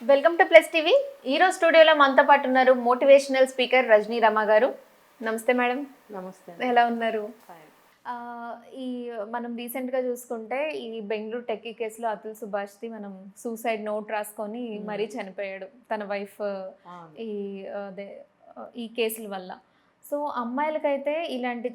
Welcome to plus TV. ఈరోజు స్టూడియోలో మనతో పాటు ఉన్నారు మోటివేషనల్ స్పీకర్ రజనీ రమ గారు. నమస్తే మేడం. నమస్తే. ఎలా ఉన్నారు? ఫైన్. ఈ మనం రీసెంట్గా చూసుకుంటే ఈ బెంగళూరు టెక్కీ కేసులో అతుల్ సుభాష్ది మనం సూసైడ్ నోట్ రాసుకొని మరీ చనిపోయాడు తన వైఫ్ ఈ అదే ఈ కేసుల వల్ల. సో అమ్మాయిలకైతే ఇలాంటి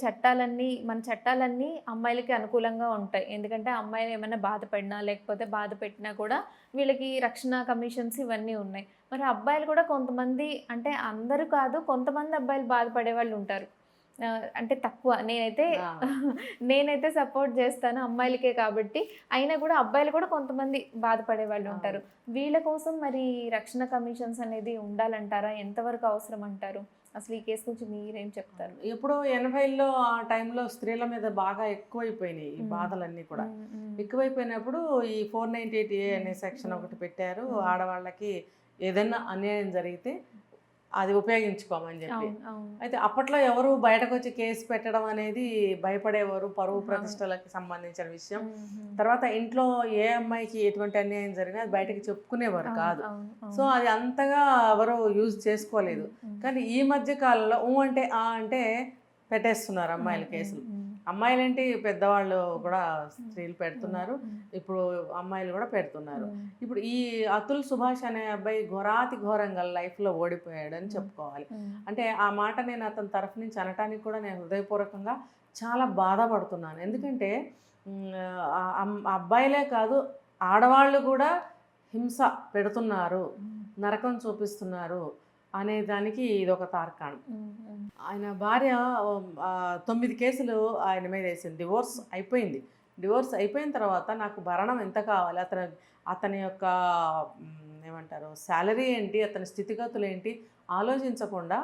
మన చట్టాలన్నీ అమ్మాయిలకి అనుకూలంగా ఉంటాయి. ఎందుకంటే అమ్మాయిలు ఏమైనా బాధపడినా లేకపోతే బాధ పెట్టినా కూడా వీళ్ళకి రక్షణ కమిషన్స్ ఇవన్నీ ఉన్నాయి. మరి అబ్బాయిలు కూడా కొంతమంది, అంటే అందరూ కాదు, కొంతమంది అబ్బాయిలు బాధపడే వాళ్ళు ఉంటారు. అంటే తక్కువ. నేనైతే సపోర్ట్ చేస్తాను అమ్మాయిలకే కాబట్టి. అయినా కూడా అబ్బాయిలు కూడా కొంతమంది బాధపడే వాళ్ళు ఉంటారు. వీళ్ళ కోసం మరి రక్షణ కమిషన్స్ అనేది ఉండాలంటారా? ఎంతవరకు అవసరం అంటారు? అసలు ఈ కేసు గురించి మీరేం చెప్తారు? ఎప్పుడో 80లో ఆ టైంలో స్త్రీల మీద బాగా ఎక్కువైపోయినాయి ఈ బాధలన్నీ కూడా. ఎక్కువైపోయినప్పుడు ఈ 498A అనే సెక్షన్ ఒకటి పెట్టారు. ఆడవాళ్ళకి ఏదైనా అన్యాయం జరిగితే అది ఉపయోగించుకోమని చెప్పి. అయితే అప్పట్లో ఎవరు బయటకు వచ్చి కేసు పెట్టడం అనేది భయపడేవారు, పరువు ప్రతిష్టలకి సంబంధించిన విషయం. తర్వాత ఇంట్లో ఏ అమ్మాయికి ఎటువంటి అన్యాయం జరిగినా అది బయటకు చెప్పుకునేవారు కాదు. సో అది అంతగా ఎవరు యూజ్ చేసుకోలేదు. కానీ ఈ మధ్య కాలంలో అంటే అంటే పెట్టేస్తున్నారు అమ్మాయిల కేసులు. అమ్మాయిలేంటి, పెద్దవాళ్ళు కూడా స్త్రీలు పెడుతున్నారు, ఇప్పుడు అమ్మాయిలు కూడా పెడుతున్నారు. ఇప్పుడు ఈ అతుల్ సుభాష్ అనే అబ్బాయి ఘోరాతి ఘోరంగా లైఫ్లో ఓడిపోయాడు అని చెప్పుకోవాలి. అంటే ఆ మాట నేను అతని తరఫు నుంచి అనటానికి కూడా నేను హృదయపూర్వకంగా చాలా బాధపడుతున్నాను. ఎందుకంటే అబ్బాయిలే కాదు, ఆడవాళ్ళు కూడా హింస పెడుతున్నారు, నరకం చూపిస్తున్నారు అనే దానికి ఇది ఒక తార్కాణం. ఆయన భార్య 9 కేసులు ఆయన మీద వేసింది. డివోర్స్ అయిపోయిన తర్వాత నాకు భరణం ఎంత కావాలి, అతని యొక్క ఏమంటారు శాలరీ ఏంటి, అతని స్థితిగతులు ఏంటి ఆలోచించకుండా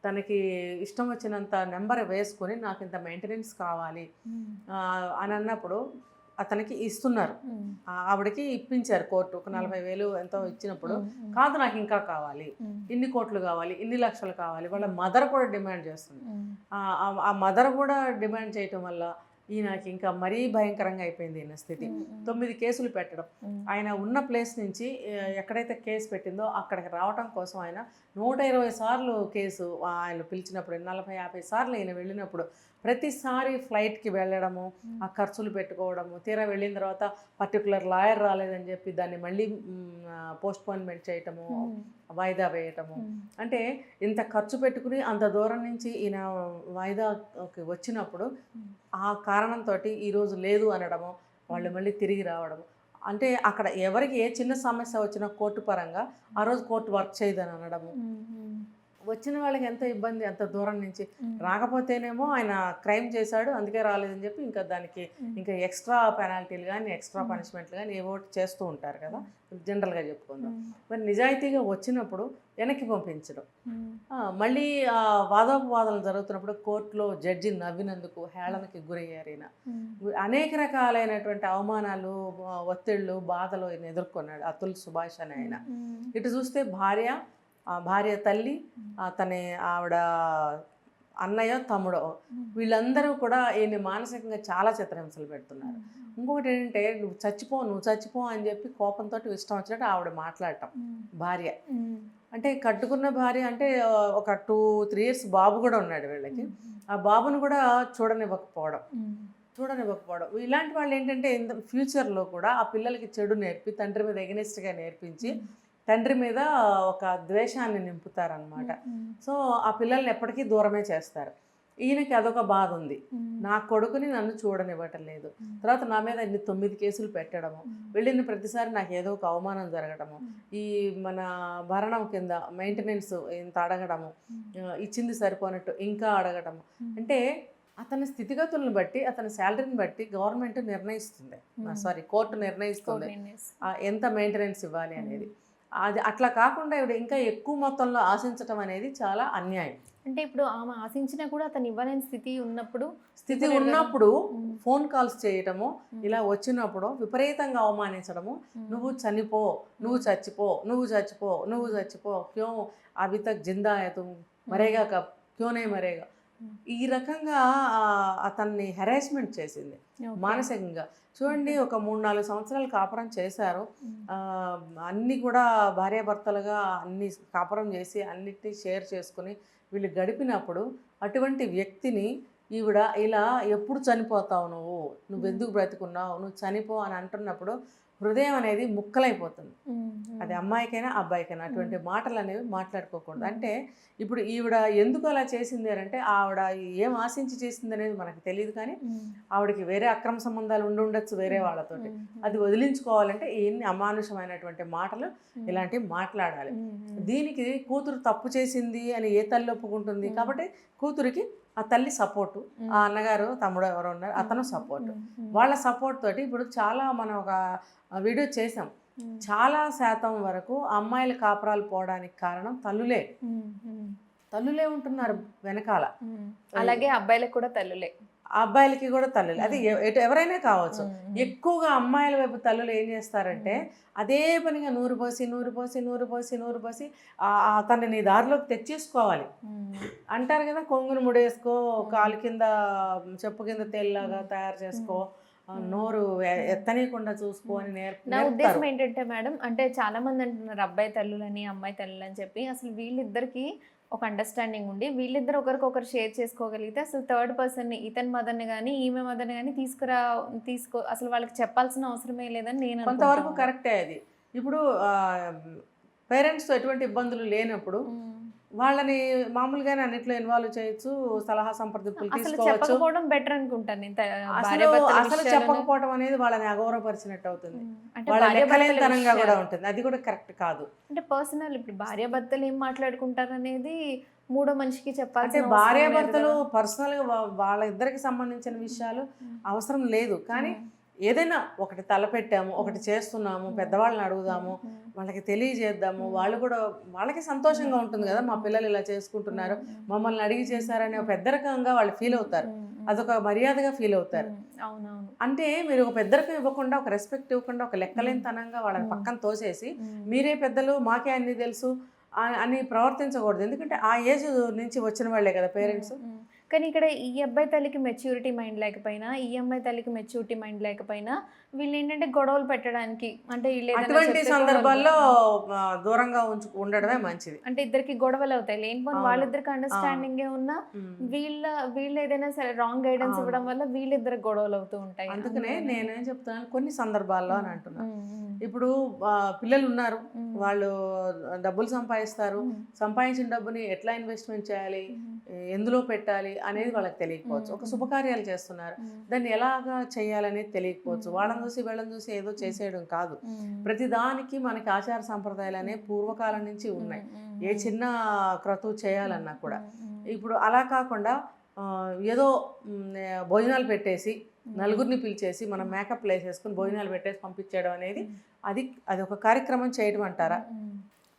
తనకి ఇష్టం వచ్చినంత నెంబర్ వేసుకొని నాకు ఇంత మెయింటెనెన్స్ కావాలి అని అన్నప్పుడు అతనికి ఇస్తున్నారు. ఆవిడకి ఇప్పించారు కోర్టు. ఒక 40,000 ఎంతో ఇచ్చినప్పుడు, కాదు నాకు ఇంకా కావాలి, ఇన్ని కోట్లు కావాలి, ఇన్ని లక్షలు కావాలి, వాళ్ళ మదర్ కూడా డిమాండ్ చేస్తుంది. ఆ మదర్ కూడా డిమాండ్ చేయటం వల్ల ఈయనకి ఇంకా మరీ భయంకరంగా అయిపోయింది ఈయన స్థితి. 9 కేసులు పెట్టడం. ఆయన ఉన్న ప్లేస్ నుంచి ఎక్కడైతే కేసు పెట్టిందో అక్కడికి రావటం కోసం ఆయన 120 సార్లు కేసు ఆయన పిలిచినప్పుడు, 40-50 సార్లు ఈయన వెళ్ళినప్పుడు ప్రతిసారి ఫ్లైట్కి వెళ్ళడము, ఆ ఖర్చులు పెట్టుకోవడము, తీరా వెళ్ళిన తర్వాత పర్టికులర్ లాయర్ రాలేదని చెప్పి దాన్ని మళ్ళీ పోస్ట్పోన్మెంట్ చేయటము, వాయిదా వేయటము. అంటే ఇంత ఖర్చు పెట్టుకుని అంత దూరం నుంచి ఈయన వాయిదాకి వచ్చినప్పుడు ఆ కారణంతో ఈరోజు లేదు అనడము, వాళ్ళు మళ్ళీ తిరిగి రావడము. అంటే అక్కడ ఎవరికి ఏ చిన్న సమస్య వచ్చినా కోర్టు పరంగా ఆ రోజు కోర్టు వర్క్ చేయదని అనడము. వచ్చిన వాళ్ళకి ఎంత ఇబ్బంది, అంత దూరం నుంచి రాకపోతేనేమో ఆయన క్రైమ్ చేశాడు అందుకే రాలేదని చెప్పి ఇంకా దానికి ఇంకా ఎక్స్ట్రా పెనాల్టీలు కానీ ఎక్స్ట్రా పనిష్మెంట్లు కానీ ఏవో చేస్తూ ఉంటారు కదా, జనరల్గా చెప్పుకుందాం. మరి నిజాయితీగా వచ్చినప్పుడు వెనక్కి పంపించడం, మళ్ళీ వాదోపవాదాలు జరుగుతున్నప్పుడు కోర్టులో జడ్జి నవ్వినందుకు హేళనకి గురయ్యారు ఈయన. అనేక రకాలైనటువంటి అవమానాలు, ఒత్తిళ్ళు, బాధలు ఈయన ఎదుర్కొన్నాడు అతుల్ సుభాష్ అని ఆయన. ఇటు చూస్తే భార్య తల్లి, ఆవిడ అన్నయ్య, తమ్ముడు, వీళ్ళందరూ కూడా ఈయన మానసికంగా చాలా చిత్రహింసలు పెడుతున్నారు. ఇంకొకటి ఏంటంటే నువ్వు చచ్చిపో అని చెప్పి కోపంతో ఇష్టం వచ్చినట్టు ఆవిడ మాట్లాడటం భార్య. అంటే కట్టుకున్న భార్య అంటే ఒక 2-3 years బాబు కూడా ఉన్నాడు వీళ్ళకి. ఆ బాబును కూడా చూడనివ్వకపోవడం. ఇలాంటి వాళ్ళు ఏంటంటే ఫ్యూచర్లో కూడా ఆ పిల్లలకి చెడు నేర్పి తండ్రి మీద ఎగనెస్ట్గా నేర్పించి తండ్రి మీద ఒక ద్వేషాన్ని నింపుతారనమాట. సో ఆ పిల్లల్ని ఎప్పటికీ దూరమే చేస్తారు. ఈయనకి అదొక బాధ ఉంది, నా కొడుకుని నన్ను చూడనివ్వటం లేదు, తర్వాత నా మీద 9 కేసులు పెట్టడము, వెళ్ళిన ప్రతిసారి నాకు ఏదో ఒక అవమానం జరగడము, ఈ మన భరణం కింద మెయింటెనెన్స్ ఇంత అడగడము, ఇచ్చింది సరిపోనట్టు ఇంకా అడగడము. అంటే అతని స్థితిగతులను బట్టి, అతని శాలరీని బట్టి గవర్నమెంట్ నిర్ణయిస్తుంది, కోర్టు నిర్ణయిస్తుంది ఎంత మెయింటెనెన్స్ ఇవ్వాలి అనేది. అది అట్లా కాకుండా ఇవిడ ఇంకా ఎక్కువ మొత్తంలో ఆశించటం అనేది చాలా అన్యాయం. అంటే ఇప్పుడు ఆమె ఆశించినా కూడా అతను ఇవ్వలేని స్థితి ఉన్నప్పుడు ఫోన్ కాల్స్ చేయటము, ఇలా వచ్చినప్పుడు విపరీతంగా అవమానించడము, నువ్వు చచ్చిపో, క్యో అభి తక్ జిందా హై తుమ్, మరేగా కబ్, క్యో నే మరేగా, ఈ రకంగా అతన్ని హెరాస్మెంట్ చేసింది మానసికంగా. చూడండి, ఒక 3-4 సంవత్సరాలు కాపురం చేశారు. అన్నీ కూడా భార్యాభర్తలుగా అన్ని కాపురం చేసి అన్నిటినీ షేర్ చేసుకుని వీళ్ళు గడిపినప్పుడు అటువంటి వ్యక్తిని ఈవిడ ఇలా ఎప్పుడు చనిపోతావు, నువ్వు ఎందుకు బ్రతికున్నావు, నువ్వు చనిపో అని అంటున్నప్పుడు హృదయం అనేది ముక్కలైపోతుంది. అది అమ్మాయికైనా అబ్బాయికైనా అటువంటి మాటలు అనేవి మాట్లాడుకోకూడదు. అంటే ఇప్పుడు ఈవిడ ఎందుకు అలా చేసింది అంటే ఆవిడ ఏం ఆశించి చేసింది అనేది మనకు తెలియదు, కానీ ఆవిడకి వేరే అక్రమ సంబంధాలు ఉండొచ్చు వేరే వాళ్ళతోటి. అది వదిలించుకోవాలంటే ఎన్ని అమానుషమైనటువంటి మాటలు ఇలాంటివి మాట్లాడాలి. దీనికి కూతురు తప్పు చేసింది అని ఏ తల్లి ఒప్పుకుంటుంది? కాబట్టి కూతురికి ఆ తల్లి సపోర్టు, ఆ అన్నగారు తమ్ముడు ఎవరు ఉన్నారు అతను సపోర్టు, వాళ్ళ సపోర్ట్ తోటి ఇప్పుడు చాలా మనం ఒక వీడియో చేసాం. చాలా శాతం వరకు అమ్మాయిల కాపురాలు పోవడానికి కారణం తల్లులే ఉంటున్నారు వెనకాల. అలాగే అబ్బాయిలకు కూడా తల్లులే, అబ్బాయిలకి కూడా తల్లులు. అది ఎవరైనా కావచ్చు. ఎక్కువగా అమ్మాయిల వైపు తల్లులు ఏం చేస్తారంటే అదే పనిగా నూరు పోసి అతన్ని నీ దారిలోకి తెచ్చేసుకోవాలి అంటారు కదా. కొంగును ముడేసుకో, కాలు కింద చెప్పు కింద తేలిలాగా తయారు చేసుకో, నోరు ఎత్తనీయకుండా చూసుకో అని నా ఉద్దేశం ఏంటంటే మేడం, అంటే చాలా మంది అంటున్నారు అబ్బాయి తల్లులని అమ్మాయి తల్లులు అని చెప్పి. అసలు వీళ్ళిద్దరికి ఒక అండర్స్టాండింగ్ ఉండి వీళ్ళిద్దరు ఒకరికొకరు షేర్ చేసుకోగలిగితే అసలు థర్డ్ పర్సన్ని, ఇతని మదర్ని కానీ ఈమె మదర్ని కానీ అసలు వాళ్ళకి చెప్పాల్సిన అవసరమే లేదని నేను కొంతవరకు కరెక్టే. అది ఇప్పుడు పేరెంట్స్తో ఎటువంటి ఇబ్బందులు లేనప్పుడు వాళ్ళని మామూలుగానే అన్నిట్లో ఇన్వాల్వ్ చేయొచ్చు, సలహా సంప్రదింపులు తీసుకోవచ్చు. బెటర్ అనుకుంటాను. అసలు చెప్పకపోవడం అనేది వాళ్ళని అగౌరవపరిచినట్టు అవుతుంది, వాళ్ళ లెక్కలేనితనంగా కూడా ఉంటుంది. అది కూడా కరెక్ట్ కాదు. అంటే పర్సనల్ ఇప్పుడు భార్యాభర్తలు ఏం మాట్లాడుకుంటారు అనేది మూడో మనిషికి చెప్పాలి. అంటే భార్యాభర్తలు పర్సనల్గా వాళ్ళ ఇద్దరికి సంబంధించిన విషయాలు అవసరం లేదు, కానీ ఏదైనా ఒకటి తలపెట్టాము, ఒకటి చేస్తున్నాము, పెద్దవాళ్ళని అడుగుదాము, వాళ్ళకి తెలియజేద్దాము, వాళ్ళు కూడా వాళ్ళకి సంతోషంగా ఉంటుంది కదా, మా పిల్లలు ఇలా చేసుకుంటున్నారు, మమ్మల్ని అడిగి చేశారని ఒక పెద్దరికంగా వాళ్ళు ఫీల్ అవుతారు, అదొక మర్యాదగా ఫీల్ అవుతారు. అంటే మీరు ఒక పెద్దరికం ఇవ్వకుండా, ఒక రెస్పెక్ట్ ఇవ్వకుండా, ఒక లెక్కలేనితనంగా వాళ్ళని పక్కన తోసేసి మీరే పెద్దలు మాకే అన్ని తెలుసు అని ప్రవర్తించకూడదు. ఎందుకంటే ఆ ఏజ్ నుంచి వచ్చిన వాళ్ళే కదా పేరెంట్స్. కానీ ఇక్కడ ఈ అబ్బాయి తల్లికి మెచ్యూరిటీ మైండ్ లేకపోయినా, ఈ అమ్మాయి తల్లికి మెచ్యూరిటీ మైండ్ లేకపోయినా వీళ్ళు ఏంటంటే గొడవలు పెట్టడానికి, అంటే అటువంటి సందర్భాల్లో దూరంగా ఉండడమే మంచిది. అంటే ఇద్దరికి గొడవలు అవుతాయి, లేనిపోని వాళ్ళిద్దరికి అండర్స్టాండింగ్ ఉన్నా వీళ్ళు ఏదైనా సరే రాంగ్ గైడెన్స్ ఇవ్వడం వల్ల వీళ్ళిద్దరికి గొడవలు అవుతూ ఉంటాయి. అందుకనే నేనేం చెప్తున్నాను, కొన్ని సందర్భాల్లో అని అంటున్నాను. ఇప్పుడు పిల్లలు ఉన్నారు, వాళ్ళు డబ్బులు సంపాదిస్తారు, సంపాదించిన డబ్బుని ఎట్లా ఇన్వెస్ట్మెంట్ చేయాలి, ఎందులో పెట్టాలి అనేది వాళ్ళకి తెలియకపోవచ్చు. ఒక శుభకార్యాలు చేస్తున్నారు, దాన్ని ఎలాగా చేయాలనేది తెలియకపోవచ్చు. వాళ్ళని చూసి వీళ్ళని చూసి ఏదో చేసేయడం కాదు. ప్రతిదానికి మనకి ఆచార సంప్రదాయాలు అనేవి పూర్వకాలం నుంచి ఉన్నాయి, ఏ చిన్న క్రతువు చేయాలన్నా కూడా. ఇప్పుడు అలా కాకుండా ఏదో భోజనాలు పెట్టేసి నలుగురిని పిలిచేసి మనం మేకప్లు వేసేసుకుని భోజనాలు పెట్టేసి పంపించేయడం అనేది అది ఒక కార్యక్రమం చేయడం అంటారా?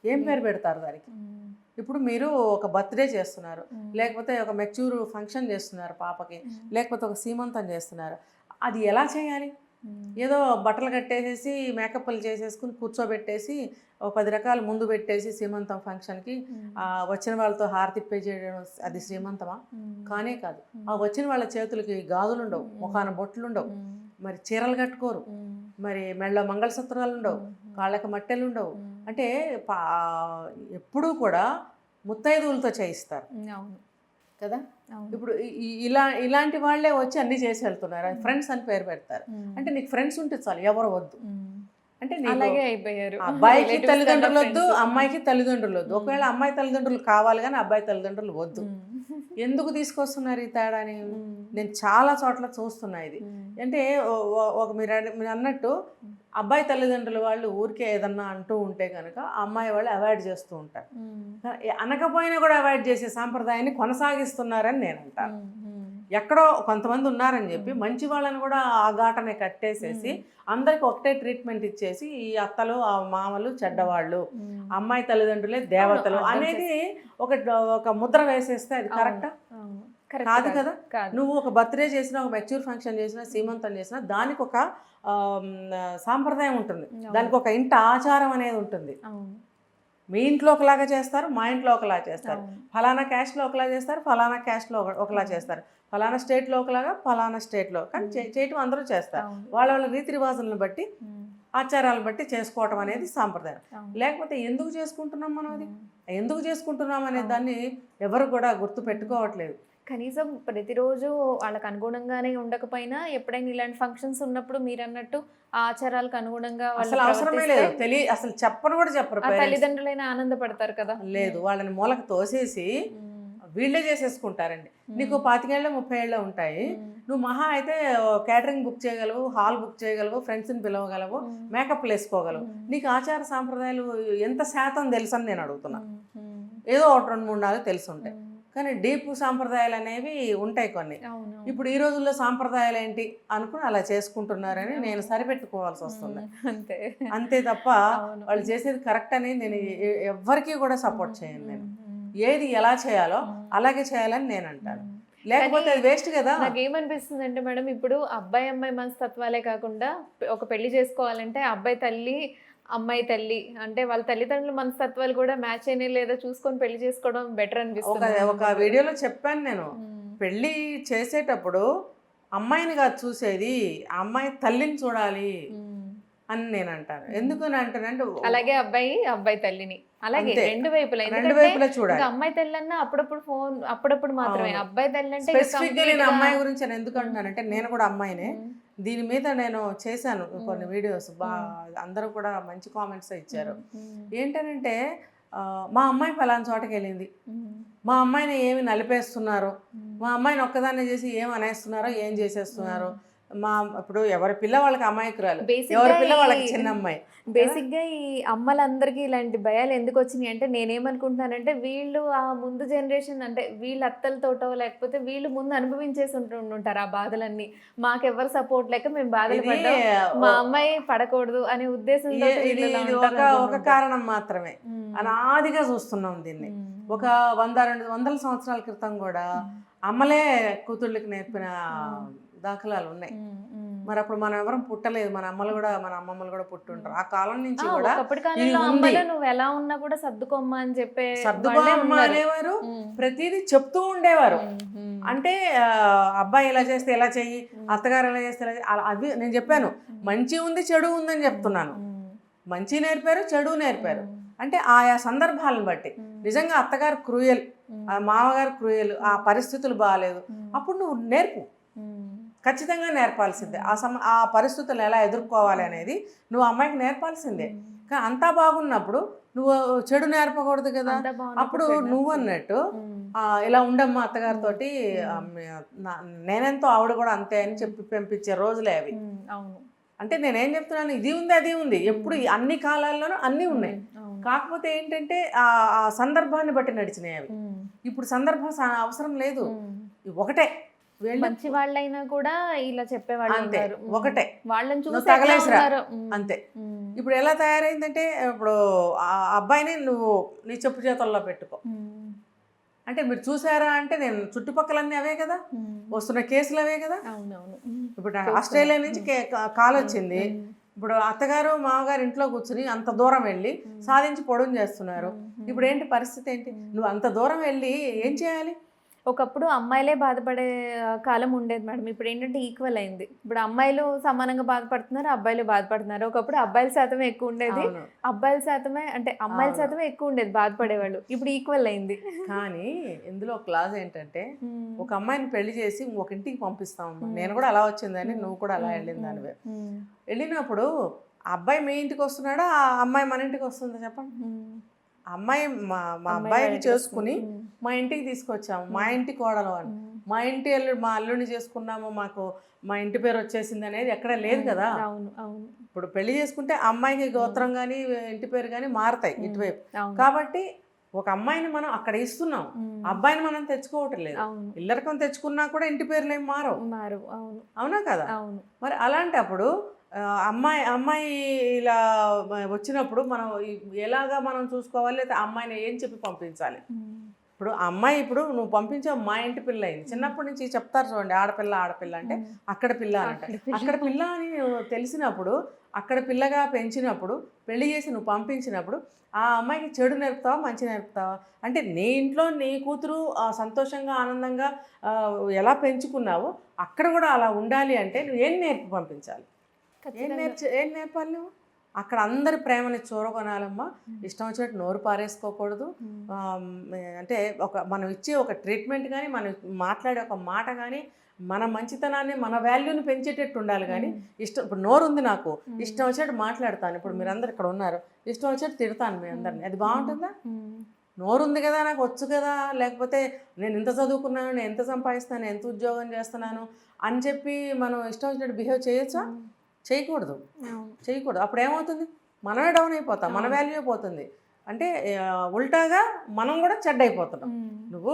ఏం పేరు పెడతారు దానికి? ఇప్పుడు మీరు ఒక బర్త్డే చేస్తున్నారు, లేకపోతే ఒక మెచ్యూర్ ఫంక్షన్ చేస్తున్నారు పాపకి, లేకపోతే ఒక సీమంతం చేస్తున్నారు, అది ఎలా చేయాలి? ఏదో బట్టలు కట్టేసేసి మేకప్లు చేసేసుకుని కూర్చోబెట్టేసి ఒక 10 రకాలు ముందు పెట్టేసి సీమంతం ఫంక్షన్కి వచ్చిన వాళ్ళతో హారతిప్పే చేయడం అది శ్రీమంతమా? కానే కాదు. ఆ వచ్చిన వాళ్ళ చేతులకి గాజులు ఉండవు, ముఖాన బొట్లు ఉండవు, మరి చీరలు కట్టుకోరు, మరి మెళ్ళ మంగళసూత్రాలు ఉండవు, కాళ్ళకి మట్టెలు ఉండవు. అంటే ఎప్పుడూ కూడా ముత్తైదువులతో చేయిస్తారు కదా. ఇప్పుడు ఇలాంటి వాళ్ళే వచ్చి అన్ని చేసి వెళ్తున్నారు, ఫ్రెండ్స్ అని పేరు పెడతారు. అంటే నీకు ఫ్రెండ్స్ ఉంటే చాలు, ఎవరు వద్దు. అంటే అబ్బాయికి తల్లిదండ్రులు వద్దు, అమ్మాయికి తల్లిదండ్రులు వద్దు. ఒకవేళ అమ్మాయి తల్లిదండ్రులు కావాలి కానీ అబ్బాయి తల్లిదండ్రులు వద్దు. ఎందుకు తీసుకొస్తున్నారు ఈ తేడాని? నేను చాలా చోట్ల చూస్తున్నా ఇది. అంటే మీరు అన్నట్టు అబ్బాయి తల్లిదండ్రుల వాళ్ళు ఊరికే ఏదన్నా అంటూ ఉంటే కనుక అమ్మాయి వాళ్ళు అవాయిడ్ చేస్తూ ఉంటారు. అనకపోయినా కూడా అవాయిడ్ చేసే సాంప్రదాయాన్ని కొనసాగిస్తున్నారని నేను అంటాను. ఎక్కడో కొంతమంది ఉన్నారని చెప్పి మంచి వాళ్ళని కూడా ఆ ఘాటనే కట్టేసేసి అందరికి ఒకటే ట్రీట్మెంట్ ఇచ్చేసి ఈ అత్తలు ఆ మామలు చెడ్డవాళ్ళు, అమ్మాయి తల్లిదండ్రులే దేవతలు అనేది ఒక ముద్ర వేసేస్తే అది కరెక్టా? కాదు కదా. నువ్వు ఒక బర్త్డే చేసినా, ఒక మెచ్యూర్ ఫంక్షన్ చేసినా, సీమంతం చేసినా దానికి ఒక సాంప్రదాయం ఉంటుంది, దానికి ఒక ఇంటి ఆచారం అనేది ఉంటుంది. మీ ఇంట్లో ఒకలాగా చేస్తారు, మా ఇంట్లో ఒకలా చేస్తారు. ఫలానా క్యాస్ట్లో ఒకలా చేస్తారు, ఫలానా క్యాస్ట్లో ఒకలా చేస్తారు. ఫలానా స్టేట్లో ఒకలాగా, ఫలానా స్టేట్లో. కానీ చేయటం అందరూ చేస్తారు. వాళ్ళ వాళ్ళ రీతి రివాజులను బట్టి, ఆచారాలను బట్టి చేసుకోవటం అనేది సాంప్రదాయం. లేకపోతే ఎందుకు చేసుకుంటున్నాం మనం అది? ఎందుకు చేసుకుంటున్నాం అనే దాన్ని ఎవరు కూడా గుర్తు పెట్టుకోవట్లేదు. కనీసం ప్రతిరోజు వాళ్ళకి అనుగుణంగానే ఉండకపోయినా ఎప్పుడైనా ఇలాంటి ఫంక్షన్స్ ఉన్నప్పుడు మీరు అన్నట్టు ఆచారాలకు అనుగుణంగా అసలు అవసరమే లేదు. అసలు చెప్పను కూడా చెప్పరు. తల్లిదండ్రులైనా ఆనందపడతారు కదా. లేదు, వాళ్ళని మూలకు తోసేసి వీళ్ళే చేసేసుకుంటారండి. నీకు 25 ఏళ్ళు 30 ఏళ్ళు ఉంటాయి, నువ్వు మహా అయితే క్యాటరింగ్ బుక్ చేయగలవు, హాల్ బుక్ చేయగలవు, ఫ్రెండ్స్ని పిలవగలవు, మేకప్లు వేసుకోగలవు. నీకు ఆచార సాంప్రదాయాలు ఎంత శాతం తెలుసు అని నేను అడుగుతున్నా. ఏదో 1, 2, 3, 4 తెలుసు ఉంటాయి, కానీ డీప్ సాంప్రదాయాలు అనేవి ఉంటాయి కొన్ని. ఇప్పుడు ఈ రోజుల్లో సాంప్రదాయాలు ఏంటి అనుకుని అలా చేసుకుంటున్నారని నేను సరిపెట్టుకోవాల్సి వస్తుంది. అంతే తప్ప వాళ్ళు చేసేది కరెక్ట్ అని నేను ఎవ్వరికీ కూడా సపోర్ట్ చేయను. నేను ఏది ఎలా చేయాలో అలాగే చేయాలని నేను అంటాను. లేకపోతే అది వేస్ట్ కదా. నాకేమనిపిస్తుంది అంటే మేడం, ఇప్పుడు అబ్బాయి అమ్మాయి మనస్తత్వాలే కాకుండా ఒక పెళ్లి చేసుకోవాలంటే అబ్బాయి తల్లి అమ్మాయి తల్లి అంటే వాళ్ళ తల్లిదండ్రుల మనస్తత్వాలు కూడా మ్యాచ్ అయినా లేదా చూసుకొని పెళ్లి చేసుకోవడం బెటర్ అనిపిస్తుంది. ఒక వీడియోలో చెప్పాను నేను, పెళ్లి చేసేటప్పుడు అమ్మాయిని కాదు చూసేది, ఆ అమ్మాయి తల్లిని చూడాలి అని నేను అంటాను. ఎందుకు అని అంటానంటే అలాగే అబ్బాయి తల్లిని అలాగే రెండు వైపులా చూడాలి. అమ్మాయి తల్లి అన్నా అప్పుడప్పుడు మాత్రమే, అబ్బాయి తల్లి అంటే స్పెసిఫిక్ గా నేను అమ్మాయి గురించి నేను ఎందుకు అంటున్నానంటే నేను కూడా అమ్మాయినే. దీని మీద నేను చేశాను కొన్ని వీడియోస్, అందరూ కూడా మంచి కామెంట్స్ ఇచ్చారు. ఏంటనంటే మా అమ్మాయి ఫలానా చోటకి వెళ్ళింది, మా అమ్మాయిని ఏమి నలిపేస్తున్నారు, మా అమ్మాయిని ఒక్కదాన్ని చేసి ఏం అనేస్తున్నారో ఏం చేసేస్తున్నారు. ఇప్పుడు ఎవరి పిల్ల వాళ్ళకి అమ్మాయికురాలు, ఎవరి పిల్ల వాళ్ళకి చిన్న అమ్మాయి. బేసిక్గా ఈ అమ్మలందరికీ ఇలాంటి భయాలు ఎందుకు వచ్చినాయి అంటే నేనేమనుకుంటున్నానంటే వీళ్ళు ఆ ముందు జనరేషన్ అంటే వీళ్ళ అత్తలతోటో లేకపోతే వీళ్ళు ముందు అనుభవించేసి ఉంటుంటారు ఆ బాధలన్నీ. మాకెవరు సపోర్ట్ లేక మేము బాధలు పడ్డాం, మా అమ్మాయి పడకూడదు అనే ఉద్దేశంతో. ఇది ఒక కారణం మాత్రమే, అనాదిగా చూస్తున్నాం దీన్ని. ఒక 100-200 సంవత్సరాల క్రితం కూడా అమ్మలే కూతుళ్ళకి నేర్పిన దాఖలాలు ఉన్నాయి. మరి అప్పుడు మనం ఎవరం పుట్టలేదు, మన అమ్మలు కూడా మన అమ్మమ్మలు కూడా పుట్టుంటారు. ఆ కాలం నుంచి కూడా నువ్వు ఎలా ఉన్నా కూడా సర్దుకోమ్మా అని చెప్పే సర్దుకోమ్మా అనేవారు, ప్రతిదీ చెప్తూ ఉండేవారు. అంటే అబ్బాయి ఇలా చేస్తే ఎలా చెయ్యి, అత్తగారు ఎలా చేస్తే ఎలా, అది నేను చెప్పాను. మంచి ఉంది చెడు ఉందని చెప్తున్నాను. మంచి నేర్పారు, చెడు నేర్పారు. అంటే ఆయా సందర్భాలను బట్టి. నిజంగా అత్తగారు క్రూయల్, మామగారు క్రూయల్, ఆ పరిస్థితులు బాగాలేదు, అప్పుడు నువ్వు నేర్పు, ఖచ్చితంగా నేర్పాల్సిందే. ఆ పరిస్థితులు ఎలా ఎదుర్కోవాలి అనేది నువ్వు అమ్మాయికి నేర్పాల్సిందే. కానీ అంతా బాగున్నప్పుడు నువ్వు చెడు నేర్పకూడదు కదా. అప్పుడు నువ్వు అన్నట్టు ఇలా ఉండమ్మా అత్తగారితోటి, నేనెంతో ఆవిడ కూడా అంతే అని చెప్పి పంపించే రోజులే అవి. అంటే నేనేం చెప్తున్నాను, ఇది ఉంది అది ఉంది, ఎప్పుడు అన్ని కాలాల్లోనూ అన్నీ ఉన్నాయి. కాకపోతే ఏంటంటే ఆ సందర్భాన్ని బట్టి నడిచినాయి అవి. ఇప్పుడు సందర్భం అవసరం లేదు, ఒకటే. మంచి వాళ్ళైనా కూడా ఇలా చెప్పేవాళ్ళు అంతే, ఒకటే, వాళ్ళని చూసి తగలేసిరా అంతే. ఇప్పుడు ఎలా తయారైందంటే, ఇప్పుడు ఆ అబ్బాయిని నువ్వు నీ చెప్పు చేతుల్లో పెట్టుకో అంటే మీరు చూసారా అంటే, నేను చుట్టుపక్కలన్నీ అవే కదా, వస్తున్న కేసులు అవే కదా. ఇప్పుడు ఆస్ట్రేలియా నుంచి కాల్ వచ్చింది, ఇప్పుడు అత్తగారు మామగారు ఇంట్లో కూర్చుని అంత దూరం వెళ్ళి సాధించి పొడుగు చేస్తున్నారు. ఇప్పుడు ఏంటి పరిస్థితి ఏంటి? నువ్వు అంత దూరం వెళ్ళి ఏం చేయాలి? ఒకప్పుడు అమ్మాయిలే బాధపడే కాలం ఉండేది మేడం. ఇప్పుడు ఏంటంటే ఈక్వల్ అయింది. ఇప్పుడు అమ్మాయిలు సమానంగా బాధపడుతున్నారు, అబ్బాయిలు బాధపడుతున్నారు. ఒకప్పుడు అబ్బాయిల శాతమే ఎక్కువ ఉండేది, అబ్బాయిల శాతమే అంటే అమ్మాయిల శాతమే ఎక్కువ ఉండేది బాధపడేవాళ్ళు. ఇప్పుడు ఈక్వల్ అయింది. కానీ ఇందులో క్లాస్ ఏంటంటే, ఒక అమ్మాయిని పెళ్లి చేసి ఒక ఇంటికి పంపిస్తామమ్మా. నేను కూడా అలా వచ్చిందని, నువ్వు కూడా అలా వెళ్ళింది దానివే. వెళ్ళినప్పుడు అబ్బాయి మీ ఇంటికి వస్తున్నాడా, ఆ అమ్మాయి మన ఇంటికి వస్తుందా చెప్పండి? అమ్మాయి మా అబ్బాయిని చేసుకుని మా ఇంటికి తీసుకొచ్చాము, మా ఇంటి కోడలు అని, మా ఇంటి మా అల్లుడిని చేసుకున్నాము, మాకు మా ఇంటి పేరు వచ్చేసింది అనేది ఎక్కడ లేదు కదా. ఇప్పుడు పెళ్లి చేసుకుంటే అమ్మాయికి గోత్రం కానీ ఇంటి పేరు కానీ మారుతాయి ఇటువైపు. కాబట్టి ఒక అమ్మాయిని మనం అక్కడ ఇస్తున్నాం, అబ్బాయిని మనం తెచ్చుకోవటం లేదు. ఇల్లరికం తెచ్చుకున్నా కూడా ఇంటి పేర్లు ఏం మారవు, అవునా కదా. మరి అలాంటప్పుడు అమ్మాయి ఇలా వచ్చినప్పుడు మనం ఎలాగా మనం చూసుకోవాలి, లేదా అమ్మాయిని ఏం చెప్పి పంపించాలి? ఇప్పుడు ఆ అమ్మాయి ఇప్పుడు నువ్వు పంపించావు మా ఇంటి పిల్ల అయింది. చిన్నప్పటి నుంచి చెప్తారు చూడండి, ఆడపిల్ల ఆడపిల్ల అంటే అక్కడ పిల్ల అని అంటారు. అక్కడ పిల్ల అని తెలిసినప్పుడు, అక్కడ పిల్లగా పెంచినప్పుడు, పెళ్లి చేసి నువ్వు పంపించినప్పుడు ఆ అమ్మాయికి చెడు నేర్పుతావా మంచి నేర్పుతావా? అంటే నీ ఇంట్లో నీ కూతురు సంతోషంగా ఆనందంగా ఎలా పెంచుకున్నావో అక్కడ కూడా అలా ఉండాలి అంటే నువ్వు ఏం నేర్పి పంపించాలి? ఏం నేర్పాలి నువ్వు? అక్కడ అందరి ప్రేమని చూరగొనాలమ్మా. ఇష్టం వచ్చినట్టు నోరు పారేసుకోకూడదు. అంటే మనం ఇచ్చే ఒక ట్రీట్మెంట్ కానీ, మనం మాట్లాడే ఒక మాట కానీ మన మంచితనాన్ని, మన వాల్యూని పెంచేటట్టు ఉండాలి. కానీ ఇప్పుడు నోరు ఉంది నాకు, ఇష్టం వచ్చినట్టు మాట్లాడతాను. ఇప్పుడు మీరందరు ఇక్కడ ఉన్నారు, ఇష్టం వచ్చినట్టు తిడతాను మీ అందరిని, అది బాగుంటుందా? నోరు ఉంది కదా, నాకు వచ్చు కదా, లేకపోతే నేను ఇంత చదువుకున్నాను, నేను ఎంత సంపాదిస్తాను, ఎంత ఉద్యోగం చేస్తున్నాను అని చెప్పి మనం ఇష్టం వచ్చినట్టు బిహేవ్ చేయొచ్చా? చేయకూడదు. అప్పుడు ఏమవుతుంది? మనమే డౌన్ అయిపోతాం, మన వాల్యూ అయిపోతుంది. అంటే ఉల్టాగా మనం కూడా చెడ్డ అయిపోతున్నాం. నువ్వు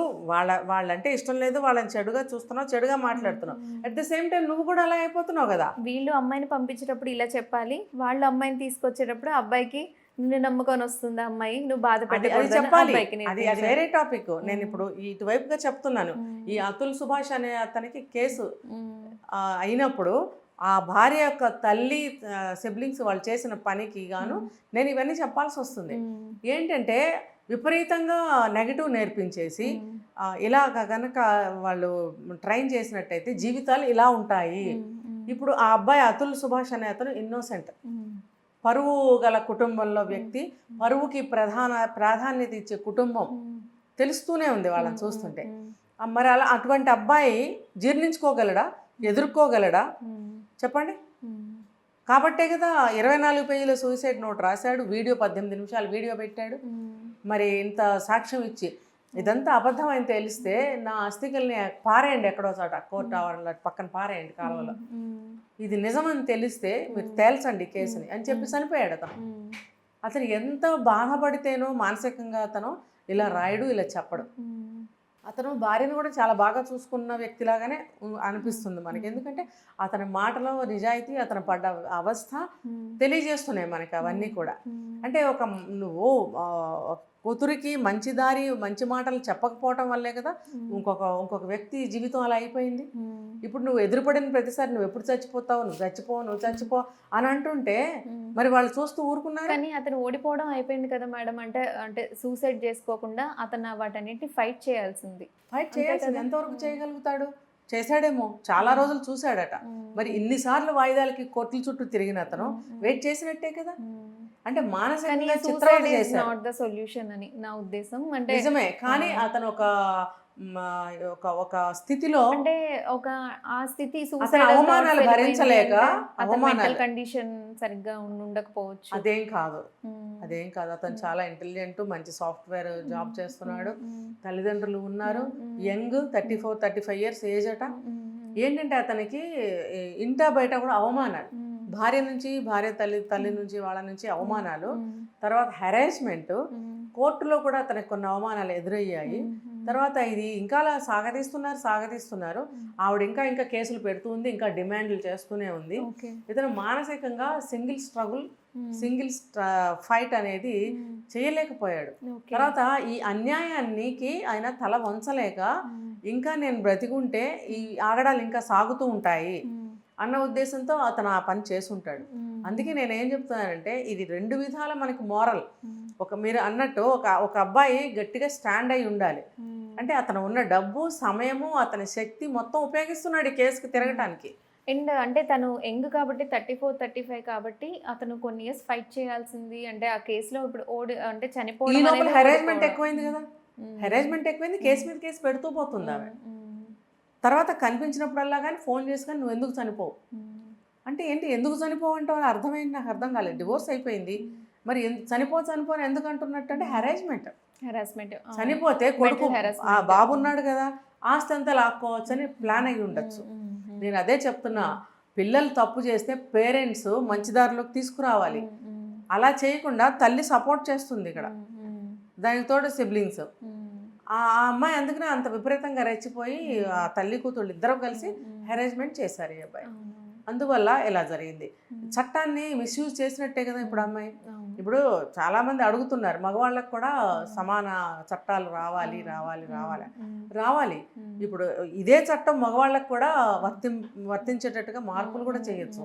వాళ్ళంటే ఇష్టం లేదు, వాళ్ళని చెడుగా చూస్తున్నావు, చెడుగా మాట్లాడుతున్నావు. అట్ ద సేమ్ టైం నువ్వు కూడా అలా అయిపోతున్నావు కదా. వీళ్ళు అమ్మాయిని పంపించేటప్పుడు ఇలా చెప్పాలి, వాళ్ళు అమ్మాయిని తీసుకొచ్చేటప్పుడు అబ్బాయికి నిన్ను నమ్ముకొని వస్తుంది అమ్మాయి, నువ్వు బాధపడి చెప్పాలి. అది వేరే టాపిక్. నేను ఇప్పుడు ఇటువైపుగా చెప్తున్నాను. ఈ అతుల్ సుభాష్ అనే అతనికి కేసు అయినప్పుడు ఆ భార్య యొక్క తల్లి సిబ్లింగ్స్ వాళ్ళు చేసిన పనికి గాను నేను ఇవన్నీ చెప్పాల్సి వస్తుంది. ఏంటంటే విపరీతంగా నెగటివ్ నేర్పించేసి ఇలాగ కనుక వాళ్ళు ట్రైన్ చేసినట్టయితే జీవితాలు ఇలా ఉంటాయి. ఇప్పుడు ఆ అబ్బాయి అతుల్ సుభాష్ అనే అతను ఇన్నోసెంట్, పరువు గల కుటుంబంలో వ్యక్తి, పరువుకి ప్రాధాన్యత ఇచ్చే కుటుంబం తెలుస్తూనే ఉంది వాళ్ళని చూస్తుంటే. మరి అలా అటువంటి అబ్బాయి జీర్ణించుకోగలడా, ఎదుర్కోగలడా చెప్పండి? కాబట్టే కదా 24 పేజీల సూసైడ్ నోట్ రాశాడు, వీడియో 18 నిమిషాలు వీడియో పెట్టాడు. మరి ఇంత సాక్ష్యం ఇచ్చి ఇదంతా అబద్ధం అని తెలిస్తే నా అస్థికల్ని పారేయండి ఎక్కడో చోట, కోర్టు ఆవరణలో పక్కన పారేయండి కాలువలో. ఇది నిజమని తెలిస్తే మీరు తేల్చండి కేసుని అని చెప్పి చనిపోయాడు అతను ఎంత బాధపడితేనో మానసికంగా అతను ఇలా రాయడు, ఇలా చెప్పడు. అతను భార్యను కూడా చాలా బాగా చూసుకున్న వ్యక్తిలాగానే అనిపిస్తుంది మనకి. ఎందుకంటే అతని మాటలో నిజాయితీ, అతను పడ్డ అవస్థ తెలియజేస్తున్నాయి మనకి అవన్నీ కూడా. అంటే నువ్వు కూతురికి మంచి దారి, మంచి మాటలు చెప్పకపోవటం వల్లే కదా ఇంకొక వ్యక్తి జీవితం అలా అయిపోయింది. ఇప్పుడు నువ్వు ఎదురుపడిన ప్రతిసారి నువ్వు ఎప్పుడు చచ్చిపోతావు, నువ్వు చచ్చిపో అని అంటుంటే మరి వాళ్ళు చూస్తూ ఊరుకున్నారు. కానీ అతను ఓడిపోవడం అయిపోయింది కదా మేడం. అంటే సూసైడ్ చేసుకోకుండా అతను వాటన్నిటిని ఫైట్ చేయాల్సింది. ఎంతవరకు చేయగలుగుతాడు? చేశాడేమో, చాలా రోజులు చూశాడట. మరి ఇన్నిసార్లు వాయిదాలకి కోర్టుల చుట్టూ తిరిగిన అతను వెయిట్ చేసినట్టే కదా. అంటే మానసికంగా చిత్రవద చేశాడు సొల్యూషన్ అని నా ఉద్దేశం. అంటే నిజమే, కానీ అతను ఒక స్థితిలో, అంటే ఆ స్థితి అవమానాలు భరించలేక, మెంటల్ కండిషన్ సరిగ్గా ఉండకపోవచ్చు. అదేం కాదు. అతను చాలా ఇంటెలిజెంట్, మంచి సాఫ్ట్వేర్ జాబ్ చేస్తున్నాడు, తల్లిదండ్రులు ఉన్నారు, యంగ్ 34-35 ఇయర్స్ ఏజ్ అట. ఏంటంటే అతనికి ఇంటా బయట కూడా అవమానాలు, భార్య తల్లి నుంచి వాళ్ళ నుంచి అవమానాలు, తర్వాత హెరాస్మెంట్, కోర్టులో కూడా అతనికి కొన్ని అవమానాలు ఎదురయ్యాయి. తర్వాత ఇది ఇంకా అలా సాగదీస్తున్నారు. ఆవిడ ఇంకా కేసులు పెడుతూ ఉంది, ఇంకా డిమాండ్లు చేస్తూనే ఉంది. ఇతను మానసికంగా సింగిల్ ఫైట్ అనేది చేయలేకపోయాడు. తర్వాత ఈ అన్యాయానికి ఆయన తల వంచలేక ఇంకా నేను బ్రతికుంటే ఈ ఆగడాలు ఇంకా సాగుతూ ఉంటాయి అన్న ఉద్దేశంతో అతను ఆ పని చేసుంటాడు. అందుకే నేనేం చెప్తున్నానంటే ఇది 2 విధాల మనకి మోరల్. మీరు అన్నట్టు ఒక అబ్బాయి గట్టిగా స్టాండ్ అయి ఉండాలి. అంటే అతను ఉన్న డబ్బు, సమయము, అతని శక్తి మొత్తం ఉపయోగిస్తున్నాడు ఈ కేసుకి తిరగటానికి. అండ్ అంటే తను యంగ్ కాబట్టి 34-35 కాబట్టి అతను కొన్ని ఇయర్స్ ఫైట్ చేయాల్సింది. అంటే ఆ కేసులో ఇప్పుడు అంటే చనిపోవడం, హెరాస్మెంట్ ఎక్కువైంది కదా, కేసు మీద కేసు పెడుతూ పోతుంది ఆమె. తర్వాత కనిపించినప్పుడల్లా కానీ ఫోన్ చేసుకొని నువ్వు ఎందుకు చనిపోవు అంటే ఏంటి, ఎందుకు చనిపోవు అంటావు అర్థమైంది, నాకు అర్థం కాలేదు. డివోర్స్ అయిపోయింది, మరి చనిపోని ఎందుకు అంటున్నట్టు అంటే హెరాస్మెంట్. చనిపోతే కొడుకు బాబు ఉన్నాడు కదా, ఆస్తి అంతా లాక్కోవచ్చని ప్లాన్ అయ్యి ఉండొచ్చు. నేను అదే చెప్తున్నా, పిల్లలు తప్పు చేస్తే పేరెంట్స్ మంచి దారిలోకి తీసుకురావాలి. అలా చేయకుండా తల్లి సపోర్ట్ చేస్తుంది ఇక్కడ, దానికి తోడు సిబ్లింగ్స్. ఆ అమ్మాయి అందుకనే అంత విపరీతంగా రెచ్చిపోయి ఆ తల్లి కూతుళ్ళు ఇద్దరు కలిసి హెరాస్మెంట్ చేశారు ఈ అబ్బాయి. అందువల్ల ఇలా జరిగింది. చట్టాన్ని మిస్యూజ్ చేసినట్టే కదా ఇప్పుడు అమ్మాయి. ఇప్పుడు చాలా మంది అడుగుతున్నారు మగవాళ్ళకు కూడా సమాన చట్టాలు రావాలి రావాలి రావాలి రావాలి. ఇప్పుడు ఇదే చట్టం మగవాళ్ళకు కూడా వర్తించేటట్టుగా మార్పులు కూడా చేయొచ్చు.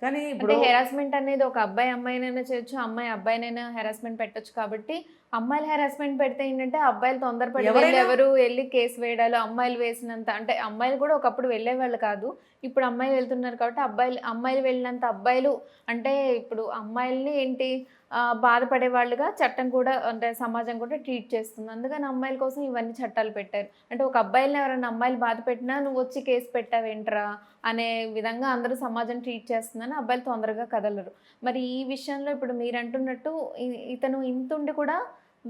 కానీ ఇప్పుడు హెరాస్మెంట్ అనేది ఒక అబ్బాయి అమ్మాయినైనా చేయొచ్చు, అమ్మాయి అబ్బాయినైనా హెరాస్మెంట్ పెట్టొచ్చు. కాబట్టి అమ్మాయిలు హెరాస్మెంట్ పెడితే ఏంటంటే అబ్బాయిలు తొందరపడి ఎవరు వెళ్ళి కేసు వేయడాలు, అమ్మాయిలు వేసినంత అంటే అమ్మాయిలు కూడా ఒకప్పుడు వెళ్ళేవాళ్ళు కాదు, ఇప్పుడు అమ్మాయిలు వెళ్తున్నారు కాబట్టి అమ్మాయిలు వెళ్ళినంత అబ్బాయిలు అంటే ఇప్పుడు అమ్మాయిల్ని ఏంటి బాధపడే వాళ్ళుగా చట్టం కూడా అంటే సమాజం కూడా ట్రీట్ చేస్తుంది. అందుకని అమ్మాయిల కోసం ఇవన్నీ చట్టాలు పెట్టారు. అంటే ఒక అబ్బాయిలని ఎవరైనా అమ్మాయిలు బాధ పెట్టినా నువ్వు వచ్చి కేసు పెట్టావేంట్రా అనే విధంగా అందరూ సమాజం ట్రీట్ చేస్తుందని అబ్బాయిలు తొందరగా కదలరు. మరి ఈ విషయంలో ఇప్పుడు మీరు అంటున్నట్టు ఇతను ఇంతుండి కూడా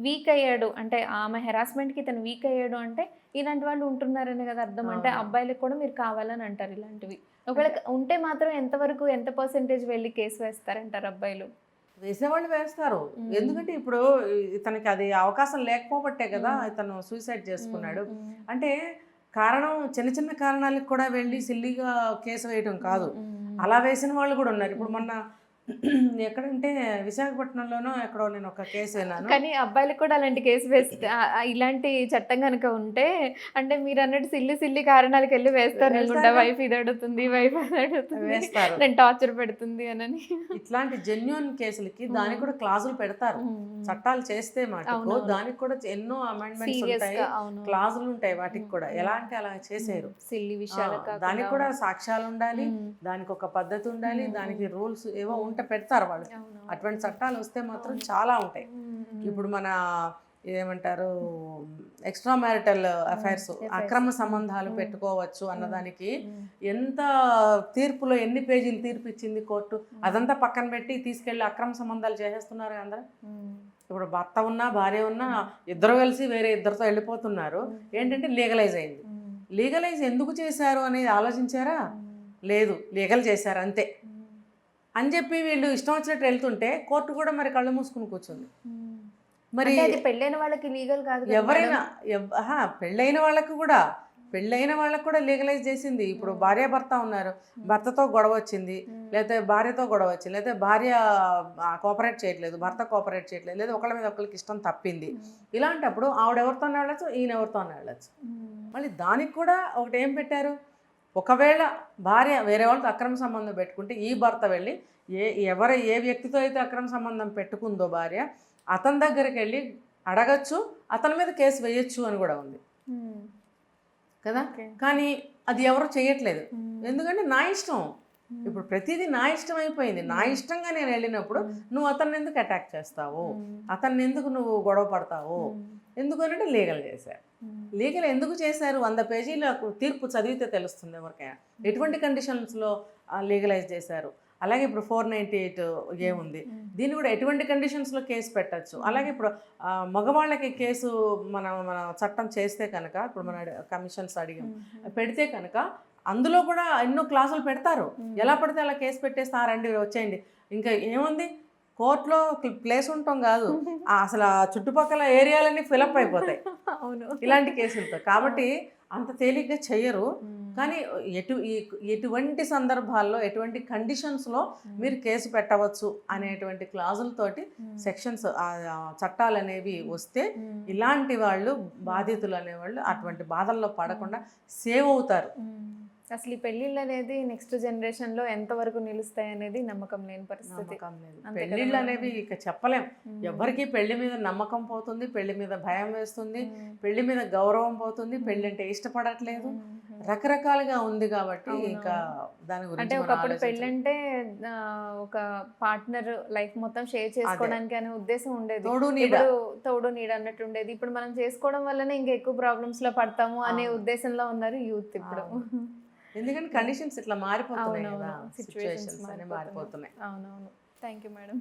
వీక్ అయ్యాడు అంటే ఆమె హెరాస్మెంట్కి ఇతను వీక్ అయ్యాడు అంటే ఇలాంటి వాళ్ళు ఉంటున్నారని కదా అర్థం. అంటే అబ్బాయిలకు కూడా మీరు కావాలని అంటారు ఇలాంటివి. ఒకవేళ ఉంటే మాత్రం ఎంతవరకు ఎంత పర్సెంటేజ్ వెళ్ళి కేసు వేస్తారంటారు అబ్బాయిలు? వేసేవాళ్ళు వేస్తారు. ఎందుకంటే ఇప్పుడు ఇతనికి అది అవకాశం లేకపోబట్టే కదా ఇతను సూసైడ్ చేసుకున్నాడు. అంటే కారణం చిన్న చిన్న కారణాలకు కూడా వెళ్ళి సిల్లీగా కేసు వేయడం కాదు, అలా వేసిన వాళ్ళు కూడా ఉన్నారు. ఇప్పుడు మొన్న ఎక్కడంటే విశాఖపట్నంలోనో ఎక్కడో నేను ఒక కేసు విన్నాను. కానీ అబ్బాయిలకు కూడా అలాంటి కేసు వేస్తే ఇలాంటి చట్టం కనుక ఉంటే అంటే మీరు అన్నట్టు సిల్లి కారణాలకు వెళ్ళి వేస్తారు అనుకుంటా. వైఫ్ ఇది అడుగుతుంది, వైఫ్ అది అడుగుతుంది, వేస్తారు, నేను టార్చర్ పెడుతుంది అని. ఇట్లాంటి జెన్యూన్ కేసులకి దానికి కూడా క్లాజులు పెడతారు. చట్టాలు చేస్తే మాటకు దానికి కూడా ఎన్నో అమెండ్మెంట్స్ ఉంటాయి, క్లాజులు ఉంటాయి వాటికి కూడా. ఎలా అంటే అలా చేసేరు సిల్లి విషయాలు. దానికి కూడా సాక్ష్యాలు ఉండాలి, దానికి ఒక పద్ధతి ఉండాలి, దానికి రూల్స్ ఏవో పెడతారు వాళ్ళు. అటువంటి చట్టాలు వస్తే మాత్రం చాలా ఉంటాయి. ఇప్పుడు మన ఏమంటారు ఎక్స్ట్రా మ్యారిటల్ అఫైర్స్, అక్రమ సంబంధాలు పెట్టుకోవచ్చు అన్నదానికి ఎంత తీర్పులో ఎన్ని పేజీలు తీర్పు ఇచ్చింది కోర్టు, అదంతా పక్కన పెట్టి తీసుకెళ్లి అక్రమ సంబంధాలు చేసేస్తున్నారు అందరూ. ఇప్పుడు భర్త ఉన్నా భార్య ఉన్నా ఇద్దరు కలిసి వేరే ఇద్దరితో వెళ్ళిపోతున్నారు. ఏంటంటే లీగలైజ్ అయింది. లీగలైజ్ ఎందుకు చేశారు అనేది ఆలోచించారా? లేదు, లీగల్ చేశారు అంతే అని చెప్పి వీళ్ళు ఇష్టం వచ్చినట్టు వెళ్తుంటే కోర్టు కూడా మరి కళ్ళు మూసుకుని కూర్చుంది. మరి పెళ్ళైన వాళ్ళకి లీగల్ కాదు, ఎవరైనా పెళ్ళైన వాళ్ళకు కూడా లీగలైజ్ చేసింది. ఇప్పుడు భార్య భర్త ఉన్నారు, భర్తతో గొడవ వచ్చింది, లేకపోతే భార్యతో గొడవ వచ్చింది, లేకపోతే భార్య కోఆపరేట్ చేయట్లేదు, భర్త కోఆపరేట్ చేయట్లేదు, లేదా ఒకళ్ళ మీద ఒకరికి ఇష్టం తప్పింది. ఇలాంటప్పుడు ఆవిడ ఎవరితో వెళ్ళచ్చు, ఈయన ఎవరితో వెళ్ళచ్చు. మళ్ళీ దానికి కూడా ఒకటి ఏం పెట్టారు, ఒకవేళ భార్య వేరే వాళ్ళతో అక్రమ సంబంధం పెట్టుకుంటే ఈ భర్త వెళ్ళి ఏ వ్యక్తితో అయితే అక్రమ సంబంధం పెట్టుకుందో భార్య అతని దగ్గరికి వెళ్ళి అడగచ్చు, అతని మీద కేసు వేయచ్చు అని కూడా ఉంది కదా. కానీ అది ఎవరు చేయట్లేదు. ఎందుకంటే నా ఇష్టం, ఇప్పుడు ప్రతిదీ నా ఇష్టం అయిపోయింది. నా ఇష్టంగా నేను వెళ్ళినప్పుడు నువ్వు అతన్ని ఎందుకు అటాక్ చేస్తావు, అతన్ని ఎందుకు నువ్వు గొడవ పడతావు, ఎందుకనంటే లీగల్ చేశారు. లీగల్ ఎందుకు చేశారు 100 పేజీల తీర్పు చదివితే తెలుస్తుంది ఎవరికైనా ఎటువంటి కండిషన్స్లో లీగలైజ్ చేశారు. అలాగే ఇప్పుడు 498 ఉంది, దీన్ని కూడా ఎటువంటి కండిషన్స్లో కేసు పెట్టచ్చు. అలాగే ఇప్పుడు మగవాళ్ళకి కేసు మన చట్టం చేస్తే కనుక, ఇప్పుడు మన కమిషన్స్ అడిగాం పెడితే కనుక అందులో కూడా ఎన్నో క్లాసులు పెడతారు. ఎలా పడితే అలా కేసు పెట్టేస్తారండి, వచ్చేయండి. ఇంకా ఏముంది, కోర్టులో ప్లేస్ ఉండటం కాదు, అసలు ఆ చుట్టుపక్కల ఏరియాలన్నీ ఫిలప్ అయిపోతాయి ఇలాంటి కేసులతో. కాబట్టి అంత తేలిగ్గా చెయ్యరు. కానీ ఎటువంటి సందర్భాల్లో ఎటువంటి కండిషన్స్లో మీరు కేసు పెట్టవచ్చు అనేటువంటి క్లాజులతోటి సెక్షన్స్ చట్టాలు అనేవి వస్తే ఇలాంటి వాళ్ళు బాధితులు అనేవాళ్ళు అటువంటి బాధల్లో పడకుండా సేవ్ అవుతారు. అసలు ఈ పెళ్ళిళ్ళు అనేది నెక్స్ట్ జనరేషన్లో ఎంతవరకు నిలుస్తాయి అనేది నమ్మకం లేని పరిస్థితి. పెళ్ళిళ్ళు అనేవి ఇక చెప్పలేం. ఎవరికి పెళ్లి మీద నమ్మకం పోతుంది, పెళ్లి మీద భయం వేస్తుంది, పెళ్లి మీద గౌరవం పోతుంది, పెళ్లి అంటే ఇష్టపడట్లేదు, రకరకాలుగా ఉంది. కాబట్టి ఇంకా దాని గురించి అంటే ఒకప్పుడు పెళ్ళి అంటే ఒక పార్ట్నర్ లైఫ్ మొత్తం షేర్ చేసుకోవడానికి అనే ఉద్దేశం ఉండేది, తోడు నీడ అన్నట్టు ఉండేది. ఇప్పుడు మనం చేసుకోవడం వల్లనే ఇంకా ఎక్కువ ప్రాబ్లమ్స్ లో పడతాము అనే ఉద్దేశంలో ఉన్నారు యూత్ ఇప్పుడు. ఎందుకంటే కండిషన్స్ ఇట్లా మారిపోతున్నాయి కదా, సిచ్యువేషన్స్ అనే మారిపోతున్నాయి. అవునవును. Thank you madam.